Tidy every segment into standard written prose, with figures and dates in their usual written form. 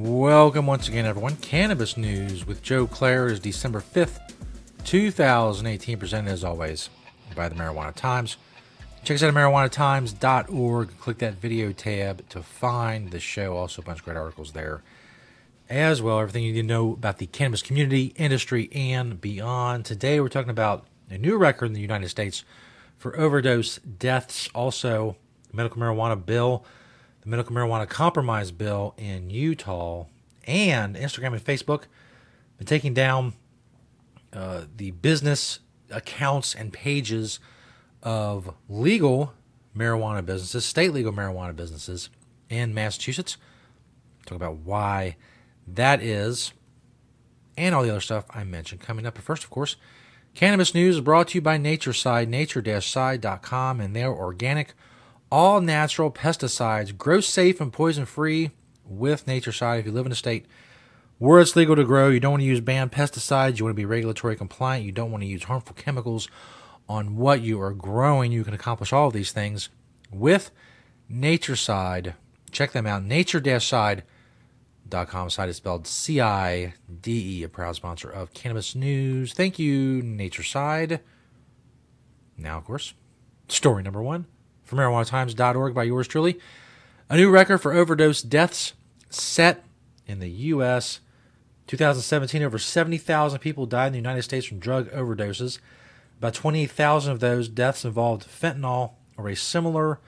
Welcome once again, everyone. Cannabis News with Joe Clare is December 5th, 2018, presented as always by the Marijuana Times. Check us out at marijuanatimes.org. Click that video tab to find the show. Also, a bunch of great articles there as well. Everything you need to know about the cannabis community, industry, and beyond. Today, we're talking about a new record in the United States for overdose deaths. Also, the medical marijuana bill, the medical marijuana compromise bill in Utah, and Instagram and Facebook been taking down the business accounts and pages of legal marijuana businesses, state legal marijuana businesses in Massachusetts. Talk about why that is, and all the other stuff I mentioned coming up. But first, of course, Cannabis News is brought to you by Natureside, nature-side.com, and their organic, all-natural pesticides. Grow safe and poison-free with Natureside. If you live in a state where it's legal to grow, you don't want to use banned pesticides, you want to be regulatory compliant, you don't want to use harmful chemicals on what you are growing, you can accomplish all of these things with Natureside. Check them out, nature-side.com. Site is spelled C-I-D-E, a proud sponsor of Cannabis News. Thank you, Natureside. Now, of course, story number one from marijuanatimes.org by yours truly. A new record for overdose deaths set in the U.S. 2017, over 70,000 people died in the United States from drug overdoses. About 28,000 of those deaths involved fentanyl or a similar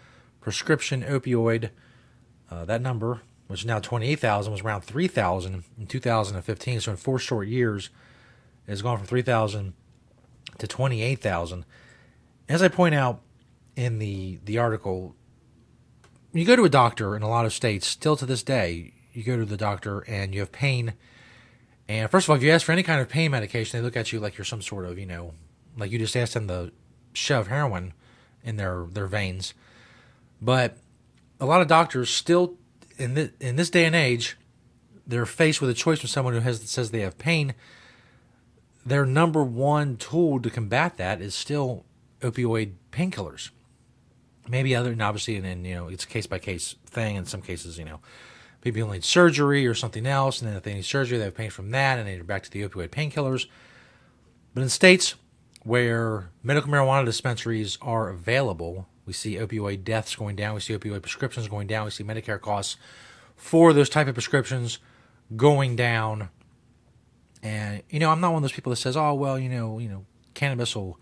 prescription opioid. That number, which is now 28,000, was around 3,000 in 2015. So in 4 short years, it has gone from 3,000 to 28,000. As I point out in the article, when you go to a doctor in a lot of states, still to this day, you go to the doctor and you have pain. And first of all, if you ask for any kind of pain medication, they look at you like you're some sort of, like you just asked them to shove heroin in their veins. But a lot of doctors still, in this day and age, they're faced with a choice from someone who says they have pain. Their number one tool to combat that is still opioid painkillers. Maybe other, and obviously, and it's a case-by-case thing. In some cases, people need surgery or something else, and then if they need surgery, they have pain from that, and then you're back to the opioid painkillers. But in states where medical marijuana dispensaries are available, we see opioid deaths going down, we see opioid prescriptions going down, we see Medicare costs for those type of prescriptions going down. And, I'm not one of those people that says, oh, well, cannabis will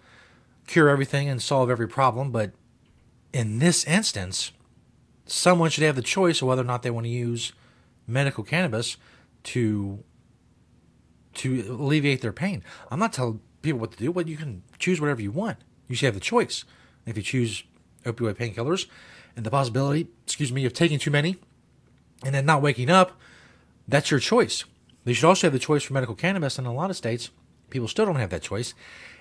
cure everything and solve every problem, but in this instance, someone should have the choice of whether or not they want to use medical cannabis to alleviate their pain. I'm not telling people what to do, but you can choose whatever you want. You should have the choice. If you choose opioid painkillers and the possibility, of taking too many and then not waking up, that's your choice. They should also have the choice for medical cannabis. And in a lot of states, people still don't have that choice.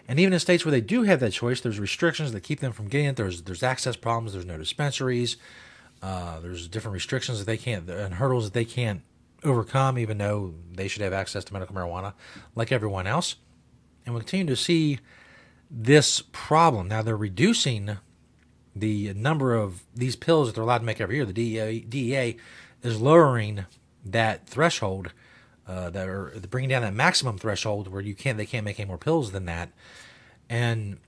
And even in states where they do have that choice, there's restrictions that keep them from getting it. There's access problems. There's no dispensaries. There's different restrictions that they can't, and hurdles that they can't overcome, even though they should have access to medical marijuana like everyone else. And we continue to see this problem. Now, they're reducing the number of these pills that they're allowed to make every year. The DEA is lowering that threshold. They're bringing down that maximum threshold where they can't make any more pills than that. And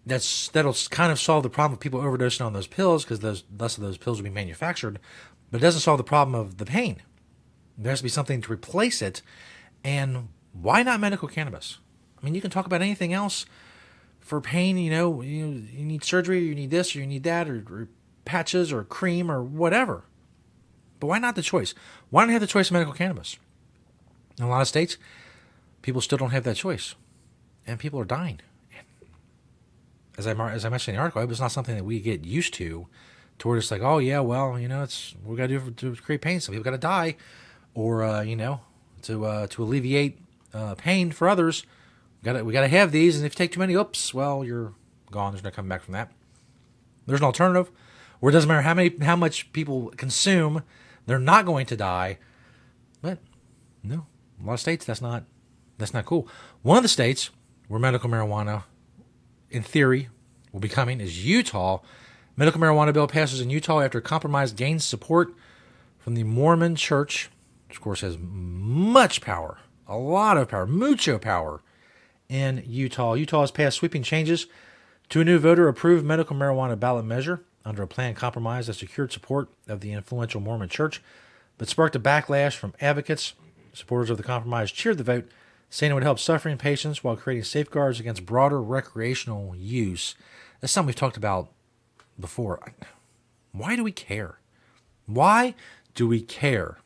that'll kind of solve the problem of people overdosing on those pills, because less of those pills will be manufactured. But it doesn't solve the problem of the pain. There has to be something to replace it. And why not medical cannabis? I mean, you can talk about anything else for pain. You need surgery, or you need this, or you need that, or patches, or cream, or whatever. But why not the choice? Why not have the choice of medical cannabis? In a lot of states, people still don't have that choice, and people are dying. As I mentioned in the article, it's not something that we get used to where it's like, oh yeah, well, it's we got to do to create pain. Some people got to die, or to alleviate pain for others. We got to have these, and if you take too many, oops, well, you're gone. There's no coming back from that. There's an alternative where it doesn't matter how much people consume, they're not going to die. But no, a lot of states that's not cool. One of the states where medical marijuana, in theory, will be coming is Utah. Medical marijuana bill passes in Utah after compromise gains support from the Mormon Church which of course has much power, a lot of power, mucho power in Utah. Utah has passed sweeping changes to a new voter-approved medical marijuana ballot measure under a planned compromise that secured support of the influential Mormon church, but sparked a backlash from advocates. Supporters of the compromise cheered the vote, saying it would help suffering patients while creating safeguards against broader recreational use. That's something we've talked about before. Why do we care? Why do we care?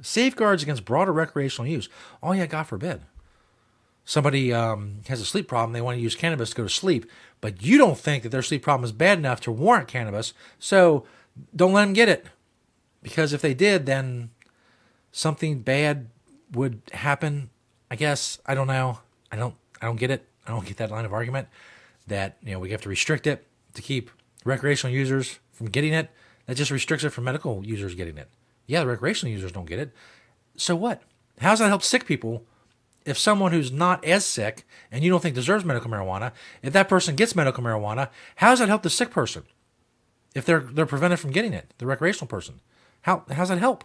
Safeguards against broader recreational use. Oh yeah, God forbid. Somebody has a sleep problem. They want to use cannabis to go to sleep, but you don't think that their sleep problem is bad enough to warrant cannabis, so don't let them get it. Because if they did, then something bad would happen. I guess. I don't know. I don't get it. I don't get that line of argument that, we have to restrict it to keep recreational users from getting it. That just restricts it from medical users getting it. Yeah, the recreational users don't get it. So what? How does that help sick people? If someone who's not as sick and you don't think deserves medical marijuana, if that person gets medical marijuana, how does that help the sick person? If they're prevented from getting it, the recreational person, how's that help?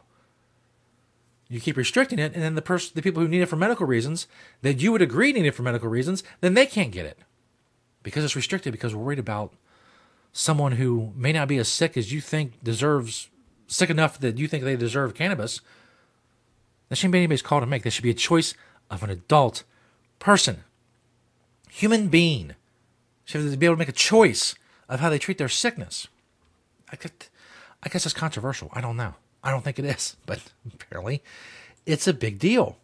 You keep restricting it, and then the people who need it for medical reasons, that you would agree need it for medical reasons, then they can't get it because it's restricted. Because we're worried about someone who may not be as sick as you think sick enough that you think they deserve cannabis. That shouldn't be anybody's call to make. There should be a choice of an adult person, human being, should be able to make a choice of how they treat their sickness. I guess it's controversial. I don't know. I don't think it is, but apparently it's a big deal.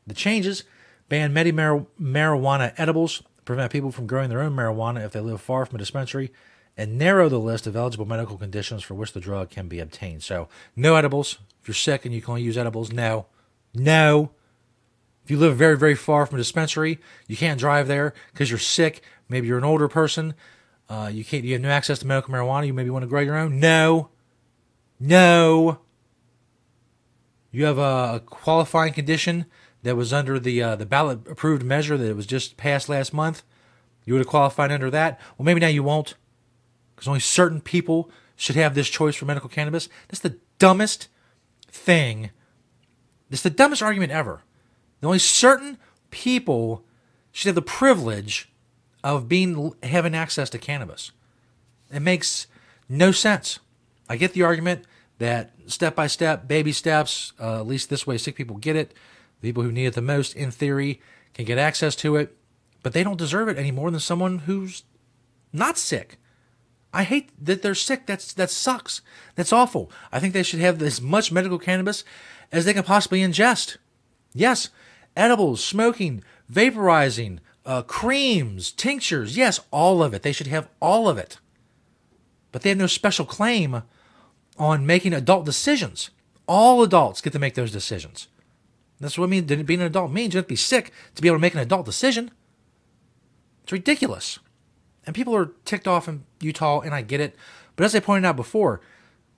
The changes ban marijuana edibles, prevent people from growing their own marijuana if they live far from a dispensary, and narrow the list of eligible medical conditions for which the drug can be obtained. So no edibles. If you're sick and you can only use edibles, no. If you live very, very far from a dispensary, you can't drive there because you're sick. Maybe you're an older person. You have no access to medical marijuana. You maybe want to grow your own. No. You have a qualifying condition that was under the ballot approved measure that was just passed last month. You would have qualified under that. Well, maybe now you won't, because only certain people should have this choice for medical cannabis. That's the dumbest thing. That's the dumbest argument ever. Only certain people should have the privilege of having access to cannabis. It makes no sense. I get the argument that step by step, baby steps, at least this way sick people get it. The people who need it the most, in theory, can get access to it. But they don't deserve it any more than someone who's not sick. I hate that they're sick. That sucks. That's awful. I think they should have as much medical cannabis as they can possibly ingest. Yes, edibles, smoking, vaporizing, creams, tinctures. Yes, all of it. They should have all of it. But they have no special claim on making adult decisions. All adults get to make those decisions. That's what being an adult means. You have to be sick to be able to make an adult decision. It's ridiculous. And people are ticked off in Utah, and I get it. But as I pointed out before,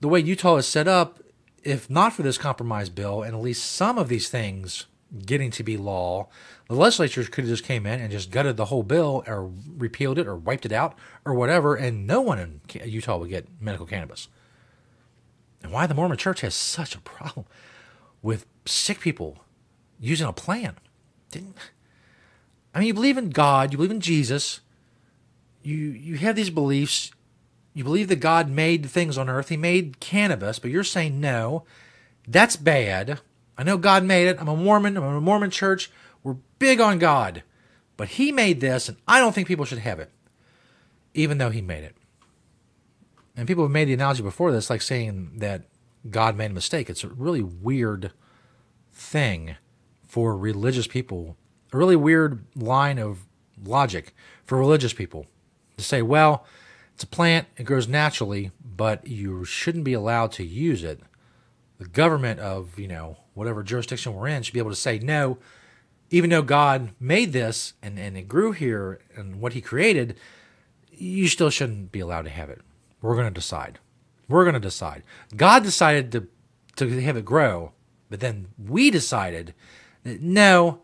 the way Utah is set up, if not for this compromise bill and at least some of these things getting to be law, the legislature could have just came in and just gutted the whole bill or repealed it or wiped it out or whatever, and no one in Utah would get medical cannabis. And why the Mormon church has such a problem with sick people using a plan. You believe in God, you believe in Jesus, you have these beliefs, you believe that God made things on earth, he made cannabis, but you're saying no, that's bad. I know God made it, I'm a Mormon, I'm in a Mormon church, we're big on God, but he made this, and I don't think people should have it, even though he made it. And people have made the analogy before this, like saying that God made a mistake. It's a really weird thing for religious people, a really weird line of logic for religious people to say, well, it's a plant, it grows naturally, but you shouldn't be allowed to use it. The government of, whatever jurisdiction we're in should be able to say, no, even though God made this and it grew here and what he created, you still shouldn't be allowed to have it. We're going to decide. God decided to have it grow, but then we decided that no,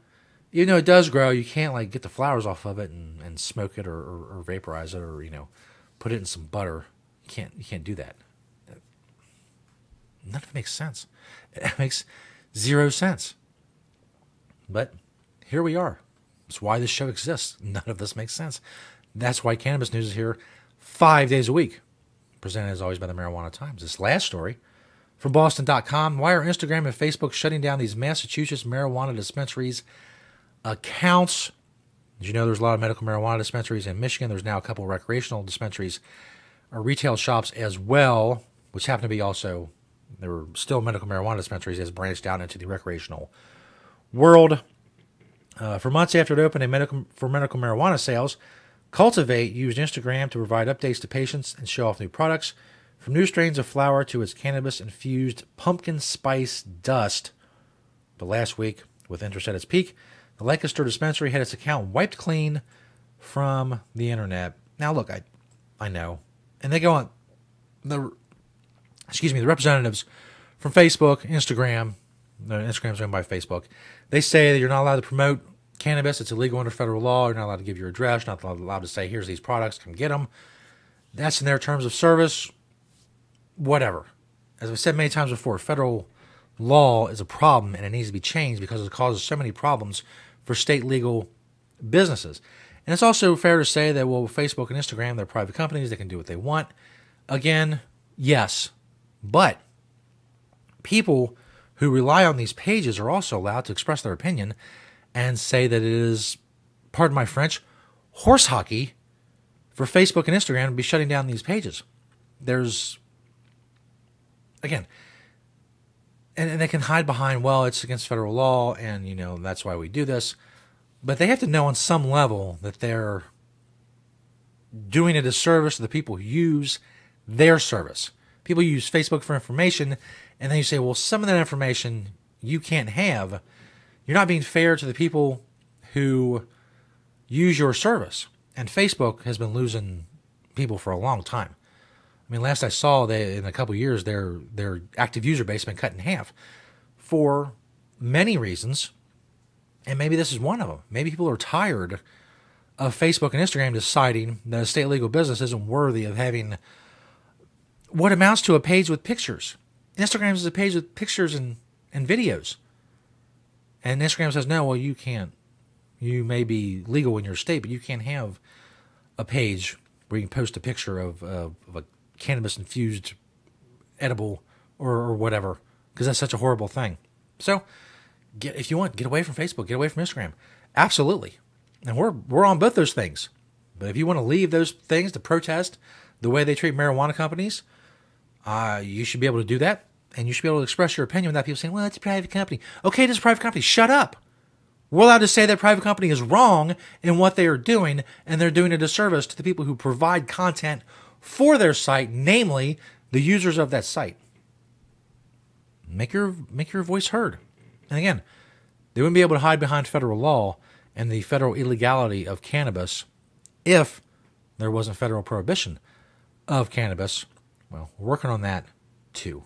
even though it does grow, you can't get the flowers off of it and smoke it or vaporize it or put it in some butter. You can't do that. None of it makes sense. It makes zero sense. But here we are. That's why this show exists. None of this makes sense. That's why Cannabis News is here 5 days a week. Presented as always by the Marijuana Times. This last story from Boston.com. Why are Instagram and Facebook shutting down these Massachusetts marijuana dispensaries accounts? Did you know there's a lot of medical marijuana dispensaries in Michigan? There's now a couple of recreational dispensaries or retail shops as well, which happen to be also, there were still medical marijuana dispensaries as branched out into the recreational world. For months after it opened for medical marijuana sales, Cultivate used Instagram to provide updates to patients and show off new products, from new strains of flower to its cannabis-infused pumpkin spice dust. But last week, with interest at its peak, the Lancaster dispensary had its account wiped clean from the internet. Now, look, I know, and they go on the representatives from Facebook, Instagram. Instagram's owned by Facebook. They say that you're not allowed to promote cannabis. It's illegal under federal law. You're not allowed to give your address. You're not allowed to say, here's these products, come get them. That's in their terms of service. Whatever. As I've said many times before, federal law is a problem and it needs to be changed because it causes so many problems for state legal businesses. And it's also fair to say that, well, Facebook and Instagram, they're private companies. They can do what they want. Again, yes. But people who rely on these pages are also allowed to express their opinion and say that it is, pardon my French, horse hockey for Facebook and Instagram to be shutting down these pages. There's, again, and they can hide behind, well, it's against federal law and, that's why we do this. But they have to know on some level that they're doing a disservice to the people who use their service. People use Facebook for information, and then you say, well, some of that information you can't have. You're not being fair to the people who use your service. And Facebook has been losing people for a long time. I mean, last I saw, in a couple of years, their active user base has been cut in half for many reasons. And maybe this is one of them. Maybe people are tired of Facebook and Instagram deciding that a state legal business isn't worthy of having what amounts to a page with pictures. Instagram is a page with pictures and videos. And Instagram says, no, well, you can't. You may be legal in your state, but you can't have a page where you can post a picture of a cannabis-infused edible or whatever, because that's such a horrible thing. So, if you want, get away from Facebook, get away from Instagram. Absolutely. And we're on both those things. But if you want to leave those things to protest the way they treat marijuana companies, you should be able to do that. And you should be able to express your opinion without people saying, well, it's a private company. Okay, it is a private company. Shut up. We're allowed to say that private company is wrong in what they are doing, and they're doing a disservice to the people who provide content for their site, namely the users of that site. Make your voice heard. And again, they wouldn't be able to hide behind federal law and the federal illegality of cannabis if there wasn't federal prohibition of cannabis. Well, we're working on that too.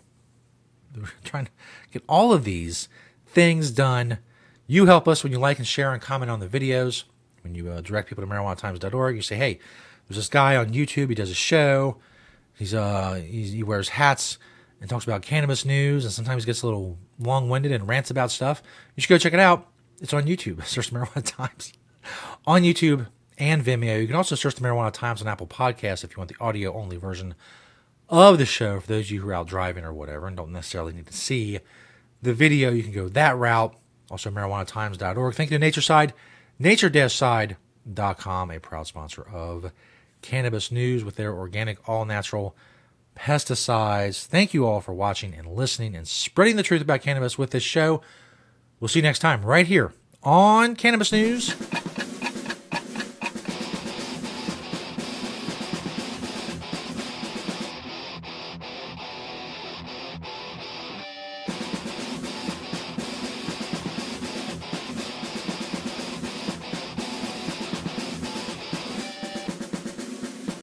We're trying to get all of these things done. You help us when you like and share and comment on the videos. When you direct people to marijuanatimes.org, you say, hey, there's this guy on YouTube. He does a show. He wears hats and talks about cannabis news, and sometimes gets a little long-winded and rants about stuff. You should go check it out. It's on YouTube. Search the Marijuana Times on YouTube and Vimeo. You can also search the Marijuana Times on Apple Podcasts if you want the audio-only version of the show. For those of you who are out driving or whatever and don't necessarily need to see the video, you can go that route. Also, marijuanatimes.org. Thank you to NatureSide, nature-side.com, a proud sponsor of Cannabis News with their organic, all-natural pesticides. Thank you all for watching and listening and spreading the truth about cannabis with this show. We'll see you next time right here on Cannabis News